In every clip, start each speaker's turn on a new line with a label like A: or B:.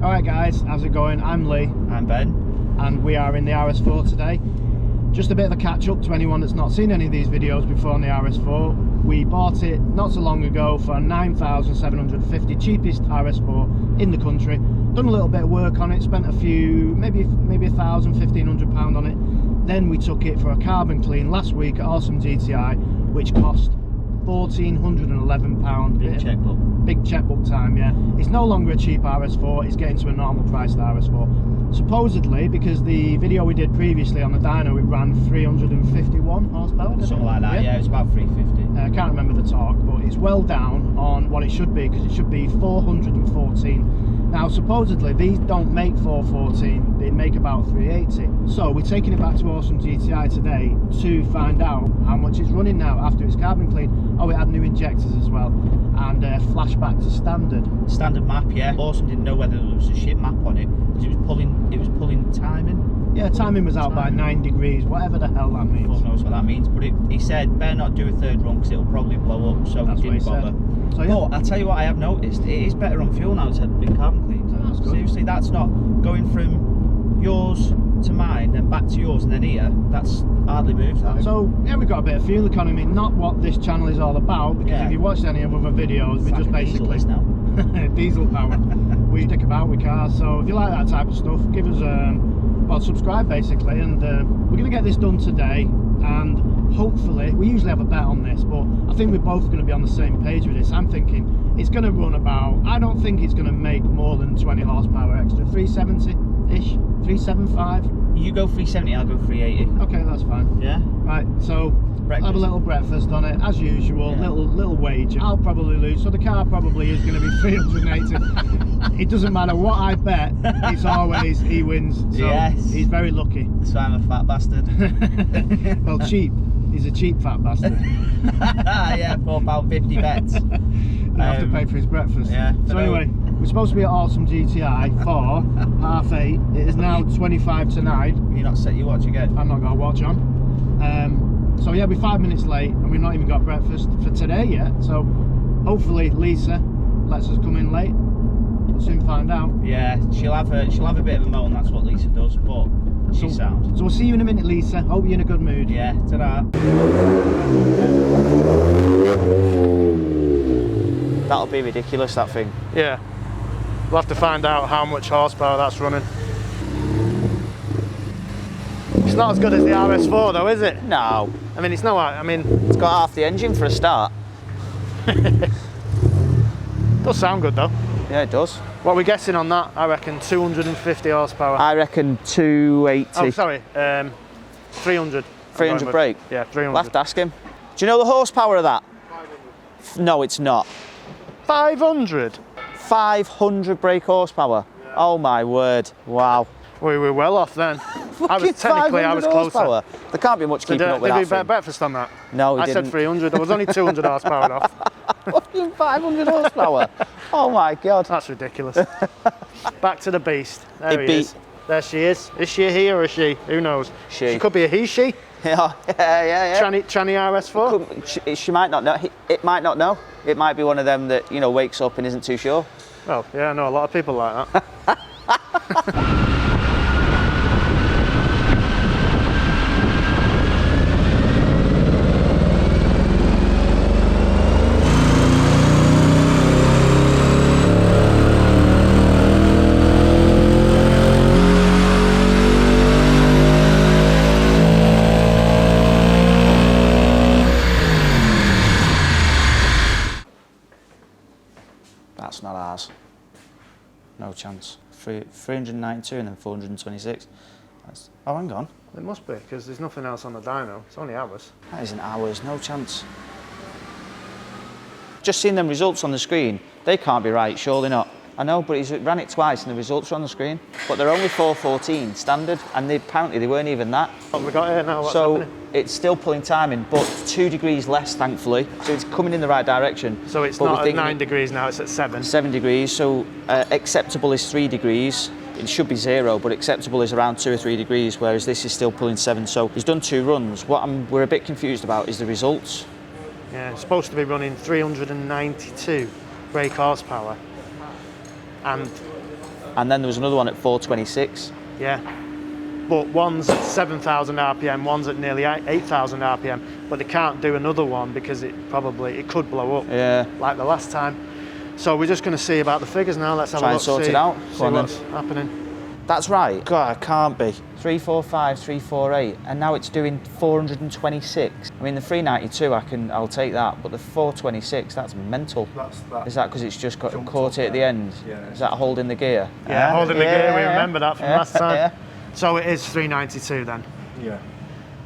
A: Alright guys, how's it going? I'm Lee.
B: I'm Ben.
A: And we are in the RS4 today. Just a bit of a catch up to anyone that's not seen any of these videos before on the RS4. We bought it not so long ago for 9,750, cheapest RS4 in the country. Done a little bit of work on it, spent a few, maybe £1,000, £1,500 on it. Then we took it for a carbon clean last week at Awesome GTI, which cost £1,411.
B: Big checkbook.
A: Big checkbook time, yeah. It's no longer a cheap RS4, it's getting to a normal price of RS4. Supposedly, because the video we did previously on the dyno, it ran 351 horsepower.
B: Something like that, yeah, it was about 350.
A: I can't remember the torque, but it's well down on what it should be, because it should be 414. Now, supposedly, these don't make 414, they make about 380. So, we're taking it back to Awesome GTI today to find out how much it's running now after it's carbon clean. Oh, it had new injectors as well, and flashback to standard.
B: Standard map, yeah. Awesome didn't know whether there was a shit map on it, because it was pulling timing.
A: Yeah, timing was out by 9 degrees, whatever the hell that means.
B: God knows what that means, but he said better not do a third run because it'll probably blow up, so we didn't bother.
A: So, yeah.
B: But I'll tell you what I have noticed, it is better on fuel now. It's been carbon cleaned.
A: Oh, that's good.
B: Seriously, that's not going from yours to mine and back to yours and then here. That's hardly moved.
A: So yeah, we've got a bit of fuel economy, not what this channel is all about, because if you watched any of other videos, we just basically diesel power. We stick about with cars, so if you like that type of stuff, give us well, subscribe basically, and we're going to get this done today, and hopefully, we usually have a bet on this, but I think we're both going to be on the same page with this. I'm thinking it's going to run about, I don't think it's going to make more than 20 horsepower extra, 370-ish, 375.
B: You go 370, I'll go 380.
A: Okay, that's fine.
B: Yeah.
A: Right, so
B: breakfast.
A: Have a little breakfast on it, as usual,
B: yeah.
A: little wager. I'll probably lose, so the car probably is going to be 380. It doesn't matter what I bet, it's always he wins. So
B: yes.
A: He's very lucky.
B: So I'm a fat bastard.
A: Well, cheap. He's a cheap fat bastard.
B: Yeah, £4.50 bets.
A: You have to pay for his breakfast.
B: Yeah.
A: So anyway, we're supposed to be at Awesome GTI for 8:30. It is now 25 to 9.
B: You're not set your watch again?
A: I'm not got a watch on. So yeah, we're 5 minutes late, and we've not even got breakfast for today yet. So hopefully Lisa lets us come in late. We'll soon find out.
B: Yeah, she'll have a bit of a moan. That's what Lisa does, but she's sound.
A: So we'll see you in a minute, Lisa. Hope you're in a good mood.
B: Yeah, ta-da. That'll be ridiculous, that thing.
A: Yeah. We'll have to find out how much horsepower that's running. It's not as good as the RS4 though, is it?
B: No.
A: I mean, it's
B: it's got half the engine for a start.
A: Does sound good though.
B: Yeah, it does.
A: What are we guessing on that? I reckon 250 horsepower.
B: I reckon 280.
A: Oh, sorry, 300.
B: 300 brake?
A: Yeah, 300.
B: We'll have to ask him. Do you know the horsepower of that? 500. No, it's not.
A: 500?
B: 500 brake horsepower. Yeah. Oh my word, wow.
A: We were well off then. I was closer.
B: Horsepower. There can't be much keeping up with that.
A: Did we bet breakfast on that?
B: No, we didn't.
A: I said 300, there was only 200 horsepower off.
B: 500 horsepower. Oh my God.
A: That's ridiculous. Back to the beast. There he is. There she is. Is she a he or a she? Who knows? She could be a he, she.
B: Yeah.
A: Tranny RS4?
B: She might not know. It might not know. It might be one of them that, you know, wakes up and isn't too sure.
A: Well, yeah, I know a lot of people like that.
B: That's not ours. No chance. 392 and then 426. Oh, hang on.
A: It must be, because there's nothing else on the dyno. It's only ours.
B: That isn't ours, no chance. Just seeing them results on the screen, they can't be right, surely not. I know, but he's ran it twice and the results are on the screen. But they're only 414 standard, and apparently they weren't even that.
A: What have we got here now? What's
B: so
A: happening?
B: It's still pulling timing, but 2 degrees less, thankfully. So it's coming in the right direction.
A: So it's not at 9 degrees now, it's at 7.
B: 7 degrees, so acceptable is 3 degrees. It should be 0, but acceptable is around 2 or 3 degrees, whereas this is still pulling 7. So he's done 2 runs. What we're a bit confused about is the results.
A: Yeah, it's supposed to be running 392 brake horsepower and
B: and then there was another one at 426.
A: Yeah. But one's at 7,000 RPM, one's at nearly 8,000 RPM, but they can't do another one because it could blow up.
B: Yeah.
A: Like the last time. So we're just going to see about the figures now. Let's have a look.
B: Try and sort it out.
A: See what's happening.
B: That's right. God, it can't be. 345, 348, and now it's doing 426. I mean, the 392, I'll take that, but the 426, that's mental. Is that because it's just got caught it at the end?
A: Yeah.
B: Is that holding the gear?
A: Yeah, holding the gear. We remember that from last time.
B: Yeah.
A: So it is 392 then. Yeah.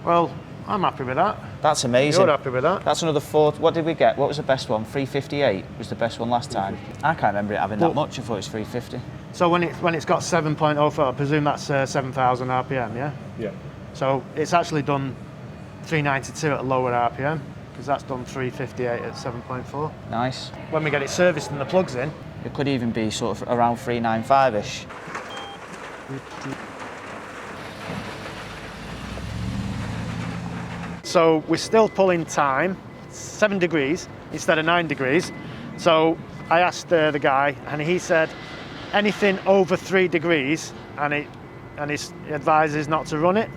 A: Well, I'm happy with that.
B: That's amazing.
A: You're happy with that?
B: That's another 4. What did we get? What was the best one? 358 was the best one last time. I can't remember it having that much. I thought it was 350.
A: So when it's got 7.04, I presume that's 7,000 RPM, yeah? Yeah. So it's actually done 392 at a lower RPM, because that's done 358 at 7.4.
B: Nice.
A: When we get it serviced and the plug's in,
B: it could even be sort of around 395-ish.
A: So we're still pulling time, 7 degrees instead of 9 degrees. So I asked the guy, and he said anything over 3 degrees, and he advises not to run it.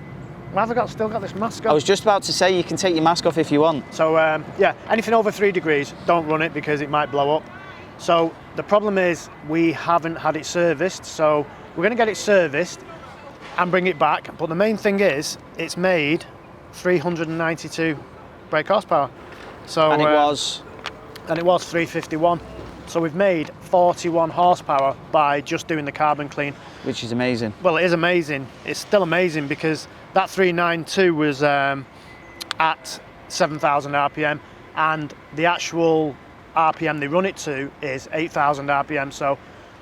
A: Well, have I still got this mask on?
B: I was just about to say you can take your mask off if you want.
A: So yeah, anything over 3 degrees, don't run it because it might blow up. So the problem is we haven't had it serviced, so we're going to get it serviced and bring it back. But the main thing is it's made 392 brake horsepower. So
B: and it was
A: 351. So we've made 41 horsepower by just doing the carbon clean,
B: which is amazing.
A: Well, it is amazing. It's still amazing because that 392 was at 7,000 RPM, and the actual RPM they run it to is 8,000 RPM. So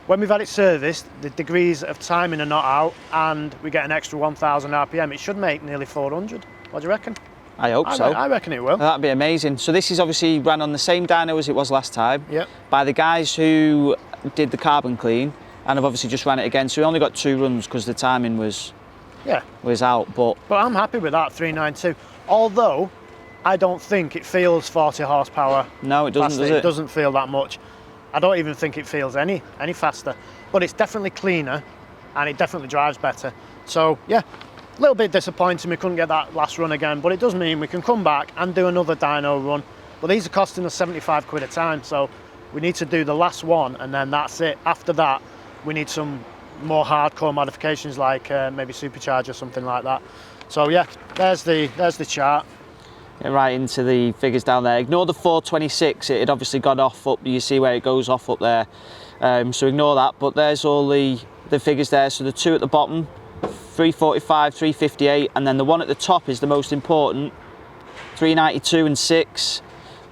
A: when we've had it serviced, the degrees of timing are not out, and we get an extra 1,000 RPM. It should make nearly 400. What do you reckon?
B: I hope so.
A: I reckon it will.
B: That'd be amazing. So this is obviously ran on the same dyno as it was last time.
A: Yep.
B: By the guys who did the carbon clean, and have obviously just ran it again. So we only got 2 runs because the timing was out. But
A: I'm happy with that 392. Although I don't think it feels 40 horsepower.
B: No, it doesn't. Does it?
A: It doesn't feel that much. I don't even think it feels any faster. But it's definitely cleaner, and it definitely drives better. So yeah. A little bit disappointing we couldn't get that last run again, but it does mean we can come back and do another dyno run. But these are costing us 75 quid a time, so we need to do the last one and then that's it. After that, we need some more hardcore modifications like maybe supercharge or something like that. So yeah, there's the chart.
B: Get right into the figures down there. Ignore the 426, it had obviously gone off up, you see where it goes off up there. So ignore that, but there's all the figures there. So the 2 at the bottom, 345, 358, and then the one at the top is the most important, 392 and 6.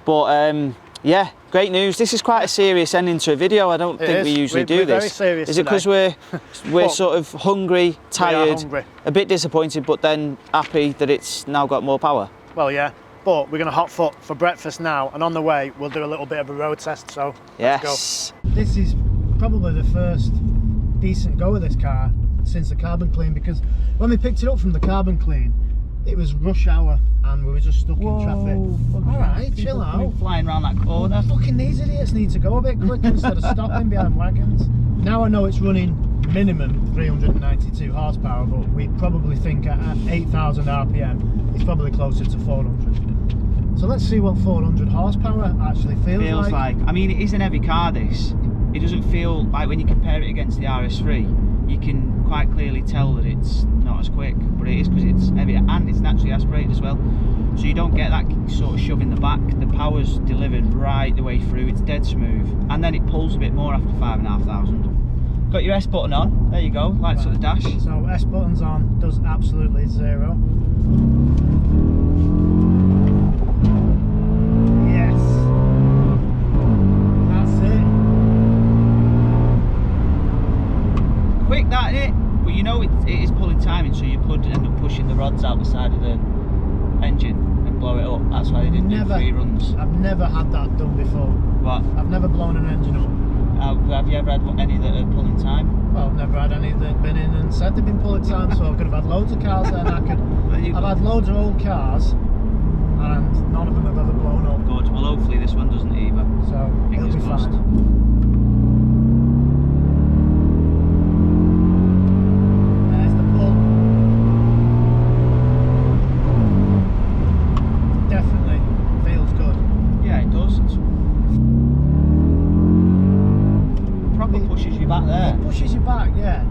B: But yeah, great news. This is quite a serious ending to a video. I don't think we usually do this.
A: Very serious.
B: Is it because we're sort of hungry, tired,
A: hungry,
B: a bit disappointed, but then happy that it's now got more power?
A: Well, yeah. But we're going to hot foot for breakfast now, and on the way we'll do a little bit of a road test. So let's go. This is probably the first decent go of this car since the carbon clean, because when we picked it up from the carbon clean, it was rush hour and we were just stuck in traffic. All right, chill out.
B: Flying around that corner.
A: Fucking these idiots need to go a bit quicker instead of stopping behind wagons. Now I know it's running minimum 392 horsepower, but we probably think at 8,000 RPM it's probably closer to 400. So let's see what 400 horsepower actually feels like.
B: I mean, it is an heavy car, this. It doesn't feel like, when you compare it against the RS4, you can quite clearly tell that it's not as quick, but it is because it's heavier and it's naturally aspirated as well. So you don't get that sort of shove in the back. The power's delivered right the way through, it's dead smooth, and then it pulls a bit more after 5,500. Got your S button on, there you go, lights at the dash.
A: So S button's on, does absolutely 0. Yes, that's it.
B: Quick, that it, but you know it is pulling timing, so you could end up pushing the rods out the side of the engine and blow it up. That's why they didn't do 3 runs.
A: I've never had that done before.
B: What?
A: I've never blown an engine up.
B: Have you ever had any that are pulling time?
A: Well, I've never had any that have been in and said they've been pulling time, so I could have had loads of cars there and I've had loads of old cars and none of them have ever blown up.
B: Good, well hopefully this one doesn't either.
A: So
B: Fingers
A: it'll be
B: crossed.
A: fine. pushes you back, yeah.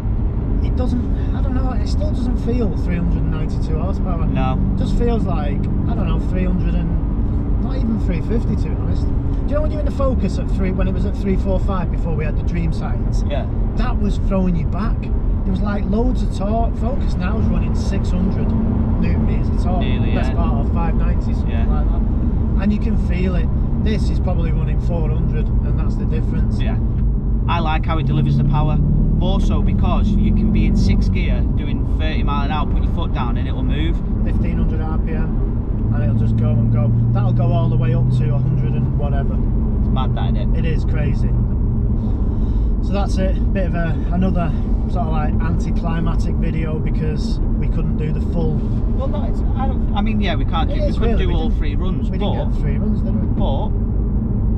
A: It doesn't, I don't know, it still doesn't feel 392 horsepower.
B: No.
A: It just feels like, I don't know, 300 and, not even 350 to be honest. Do you know when you're in the Focus at when it was at 345 before we had the Dream Science?
B: Yeah.
A: That was throwing you back. It was like loads of torque. Focus now is running 600 newton meters of torque.
B: Nearly,
A: Best
B: yeah.
A: part of 590, something like that. And you can feel it. This is probably running 400 and that's the difference.
B: Yeah. I like how it delivers the power. More so because you can be in 6th gear doing 30 mile an hour, put your foot down and it'll move.
A: 1500 RPM and it'll just go and go. That'll go all the way up to 100 and whatever.
B: It's mad, that, isn't it?
A: It is crazy. So that's it. Bit of another sort of like anticlimactic video because we couldn't do the full.
B: Well, no, it's, I mean, yeah, we can't. We couldn't
A: really,
B: do all 3 runs,
A: we didn't get 3 runs, did we?
B: But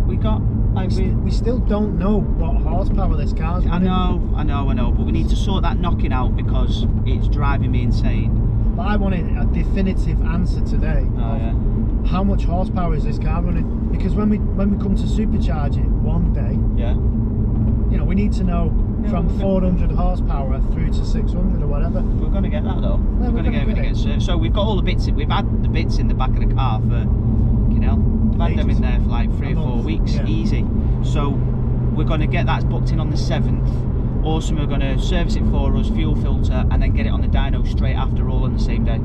B: we got.
A: We still don't know what horsepower this car's running.
B: I know, but we need to sort that knocking out because it's driving me insane.
A: But I wanted a definitive answer today.
B: Oh, yeah.
A: How much horsepower is this car running? Because when we come to supercharge it one day,
B: yeah,
A: you know, we need to know from 400 horsepower through to 600 or whatever.
B: We're going to get that though.
A: Yeah,
B: we're going to get everything serviced. So we've got all the bits. We've had the bits in the back of the car for, you know, we've had them in there for like 3 or 4 weeks, easy. So we're going to get that booked in on the 7th. Also, we're going to service it for us, fuel filter, and then get it on the dyno straight after, all on the same day.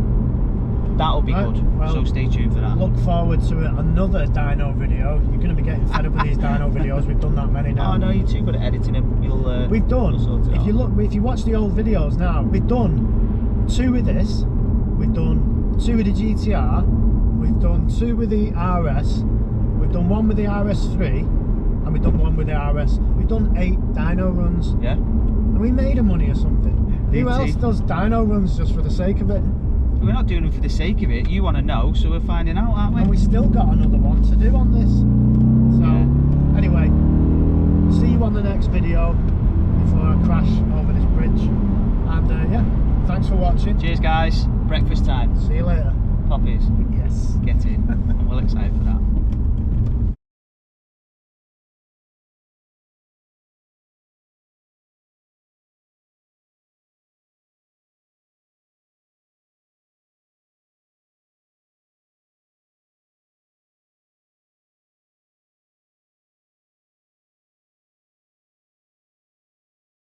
B: That'll be good. Well, so stay tuned for that.
A: Look forward to another dyno video. You're going to be getting fed up with these dyno videos. We've done that many now.
B: Oh no, you're too good at editing them.
A: We've done. If you watch the old videos now, we've done 2 with this. We've done 2 with the GTR. We've done 2 with the RS. We've done 1 with the RS3, and we've done 1 with the RS. We've done 8 dyno runs.
B: Yeah.
A: And we made a money or something. Who else does dyno runs just for the sake of it?
B: We're not doing them for the sake of it. You want to know, so we're finding out, aren't we?
A: And we still got another one to do on this. So, anyway, see you on the next video before I crash over this bridge. And yeah, thanks for watching.
B: Cheers, guys. Breakfast time.
A: See you later.
B: Poppies.
A: Yes.
B: Get in. I'm well excited for that.